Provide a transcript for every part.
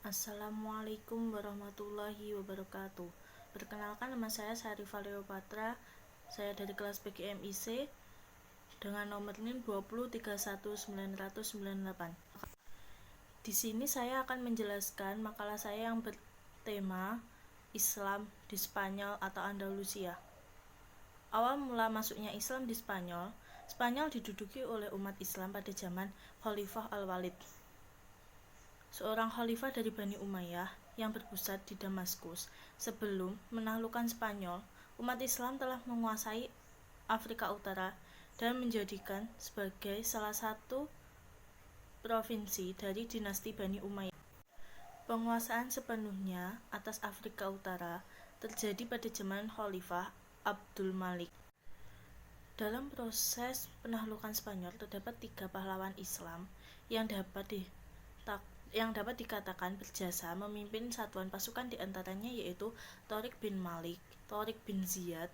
Assalamualaikum warahmatullahi wabarakatuh. Perkenalkan, nama saya Syarifah Leopatra. Saya dari kelas PGMIC dengan nomor NIM 2031998. Di sini saya akan menjelaskan makalah saya yang bertema Islam di Spanyol atau Andalusia. Awal mula masuknya Islam di Spanyol, Spanyol diduduki oleh umat Islam pada zaman Khalifah Al-Walid, seorang khalifah dari Bani Umayyah yang berpusat di Damaskus. Sebelum menaklukkan Spanyol, umat Islam telah menguasai Afrika Utara dan menjadikan sebagai salah satu provinsi dari dinasti Bani Umayyah. Penguasaan sepenuhnya atas Afrika Utara terjadi pada zaman Khalifah Abdul Malik. Dalam proses penaklukan Spanyol terdapat 3 pahlawan Islam yang dapat dikatakan berjasa memimpin satuan pasukan, diantaranya yaitu Tariq bin Malik, Tariq bin Ziyad,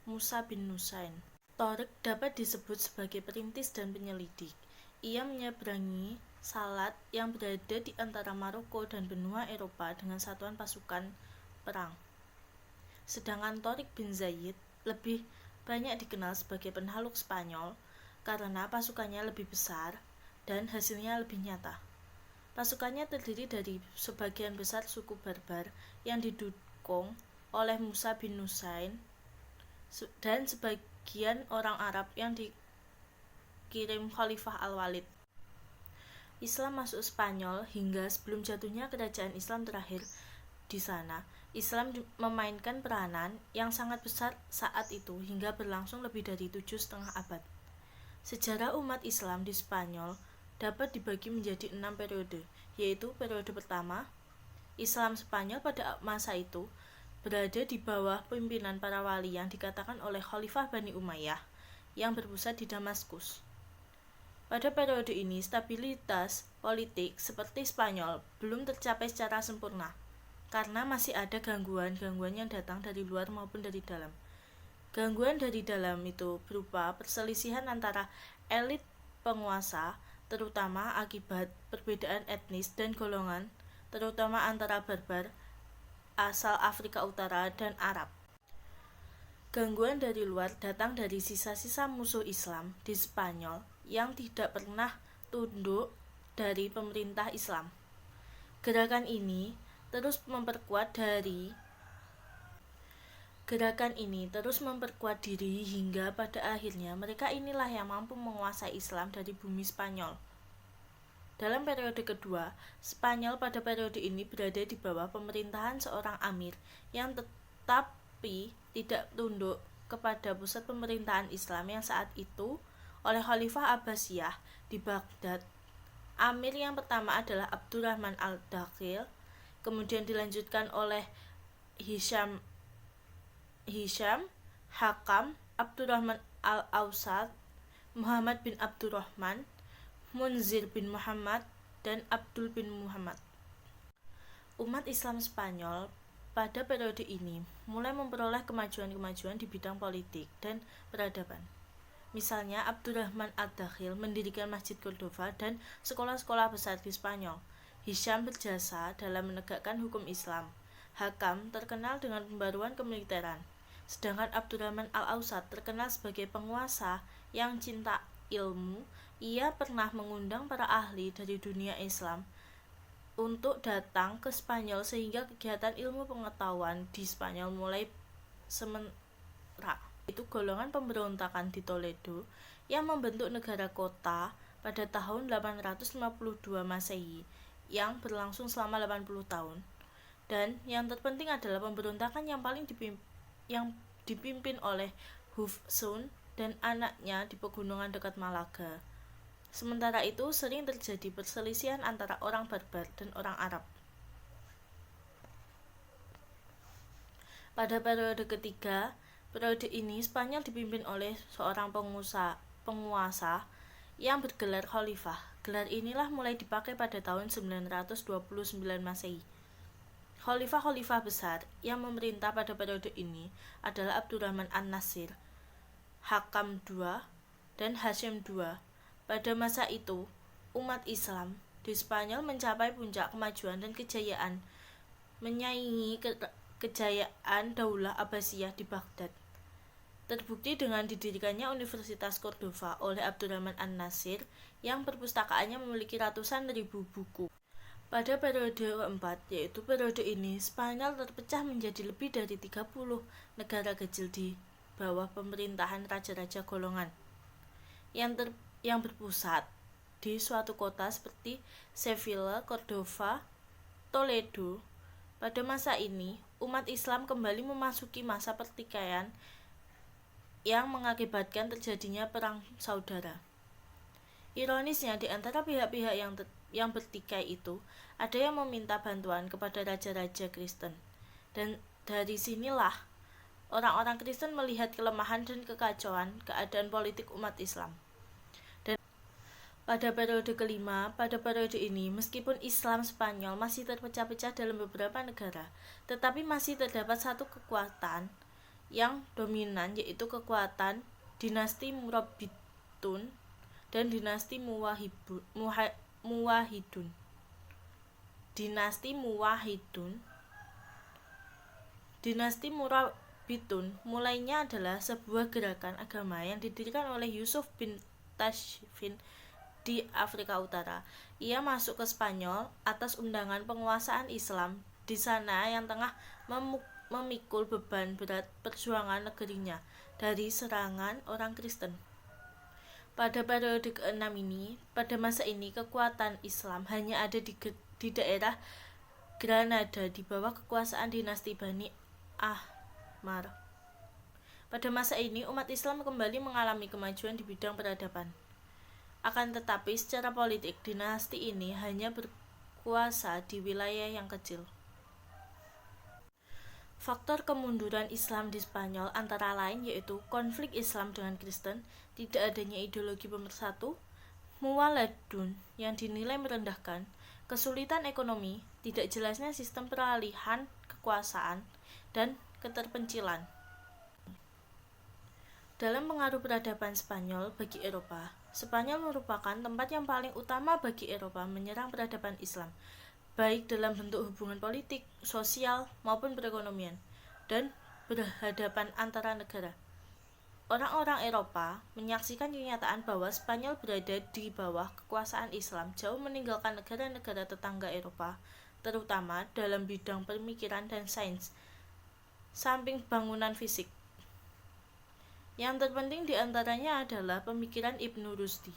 Musa bin Nusain. Tariq dapat disebut sebagai perintis dan penyelidik. Ia menyeberangi Salat yang berada di antara Maroko dan benua Eropa dengan satuan pasukan perang. Sedangkan Tariq bin Ziyad lebih banyak dikenal sebagai penakluk Spanyol karena pasukannya lebih besar dan hasilnya lebih nyata. Pasukannya terdiri dari sebagian besar suku Barbar yang didukung oleh Musa bin Nusain dan sebagian orang Arab yang dikirim Khalifah Al-Walid. Islam masuk Spanyol hingga sebelum jatuhnya kerajaan Islam terakhir di sana. Islam memainkan peranan yang sangat besar saat itu hingga berlangsung lebih dari 7,5 abad. Sejarah umat Islam di Spanyol dapat dibagi menjadi 6 periode, yaitu periode pertama, Islam Spanyol pada masa itu berada di bawah pimpinan para wali yang dikatakan oleh Khalifah Bani Umayyah yang berpusat di Damaskus. Pada periode ini, stabilitas politik seperti Spanyol belum tercapai secara sempurna, karena masih ada gangguan-gangguan yang datang dari luar maupun dari dalam. Gangguan dari dalam itu berupa perselisihan antara elit penguasa, terutama akibat perbedaan etnis dan golongan, terutama antara Barbar asal Afrika Utara dan Arab. Gangguan dari luar datang dari sisa-sisa musuh Islam di Spanyol yang tidak pernah tunduk dari pemerintah Islam. Gerakan ini terus memperkuat diri hingga pada akhirnya mereka inilah yang mampu menguasai Islam dari bumi Spanyol. Dalam periode kedua, Spanyol pada periode ini berada di bawah pemerintahan seorang amir yang tetapi tidak tunduk kepada pusat pemerintahan Islam yang saat itu oleh Khalifah Abbasiyah di Baghdad. Amir yang pertama adalah Abdurrahman al-Dakhil, kemudian dilanjutkan oleh Hisham, Hakam, Abdurrahman al-Awsat, Muhammad bin Abdurrahman, Munzir bin Muhammad, dan Abdul bin Muhammad. Umat Islam Spanyol pada periode ini mulai memperoleh kemajuan-kemajuan di bidang politik dan peradaban. Misalnya, Abdurrahman al-Dakhil mendirikan Masjid Cordova dan sekolah-sekolah besar di Spanyol. Hisham berjasa dalam menegakkan hukum Islam. Hakam terkenal dengan pembaruan kemiliteran. Sedangkan Abdurrahman al-Awsat terkenal sebagai penguasa yang cinta ilmu. Ia pernah mengundang para ahli dari dunia Islam untuk datang ke Spanyol sehingga kegiatan ilmu pengetahuan di Spanyol mulai semerak. Itu golongan pemberontakan di Toledo yang membentuk negara kota pada tahun 852 Masehi yang berlangsung selama 80 tahun. Dan yang terpenting adalah pemberontakan yang dipimpin oleh Hufsun dan anaknya di pegunungan dekat Malaga. Sementara itu sering terjadi perselisihan antara orang Barbar dan orang Arab. Pada periode ketiga, periode ini Spanyol dipimpin oleh seorang penguasa yang bergelar khalifah. Gelar inilah mulai dipakai pada tahun 929 Masehi. Khalifah-khalifah besar yang memerintah pada periode ini adalah Abdurrahman an-Nasir, Hakam II, dan Hashim II. Pada masa itu, umat Islam di Spanyol mencapai puncak kemajuan dan kejayaan, menyaingi kejayaan Daulah Abbasiyah di Baghdad. Terbukti dengan didirikannya Universitas Cordova oleh Abdurrahman An-Nasir yang perpustakaannya memiliki ratusan ribu buku. Pada periode keempat, yaitu periode ini, Spanyol terpecah menjadi lebih dari 30 negara kecil di bawah pemerintahan raja-raja golongan yang berpusat di suatu kota seperti Sevilla, Cordova, Toledo. Pada masa ini, umat Islam kembali memasuki masa pertikaian yang mengakibatkan terjadinya perang saudara. Ironisnya, di antara pihak-pihak yang bertikai itu, ada yang meminta bantuan kepada raja-raja Kristen. Dan dari sinilah orang-orang Kristen melihat kelemahan dan kekacauan keadaan politik umat Islam. Dan pada periode kelima, pada periode ini, meskipun Islam Spanyol masih terpecah-pecah dalam beberapa negara, tetapi masih terdapat satu kekuatan yang dominan, yaitu kekuatan dinasti Murabitun dan dinasti Muwahhidun. Dinasti Murabitun mulainya adalah sebuah gerakan agama yang didirikan oleh Yusuf bin Tashfin di Afrika Utara. Ia masuk ke Spanyol atas undangan penguasaan Islam di sana yang tengah memikul beban berat perjuangan negerinya dari serangan orang Kristen. Pada periode ke-6 ini, pada masa ini kekuatan Islam hanya ada di daerah Granada di bawah kekuasaan dinasti Bani Ahmar. Pada masa ini umat Islam kembali mengalami kemajuan di bidang peradaban. Akan tetapi secara politik dinasti ini hanya berkuasa di wilayah yang kecil. Faktor kemunduran Islam di Spanyol antara lain yaitu konflik Islam dengan Kristen, tidak adanya ideologi pemersatu, muwaladun yang dinilai merendahkan, kesulitan ekonomi, tidak jelasnya sistem peralihan kekuasaan, dan keterpencilan. Dalam pengaruh peradaban Spanyol bagi Eropa, Spanyol merupakan tempat yang paling utama bagi Eropa menyerang peradaban Islam, baik dalam bentuk hubungan politik, sosial, maupun perekonomian, dan berhadapan antara negara. Orang-orang Eropa menyaksikan kenyataan bahwa Spanyol berada di bawah kekuasaan Islam jauh meninggalkan negara-negara tetangga Eropa, terutama dalam bidang pemikiran dan sains, samping bangunan fisik. Yang terpenting diantaranya adalah pemikiran Ibnu Rusdi.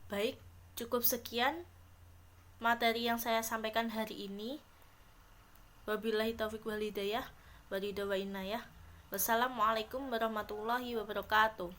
Baik, cukup sekian materi yang saya sampaikan hari ini. Wabillahi taufiq wal hidayah. Wassalamualaikum warahmatullahi wabarakatuh.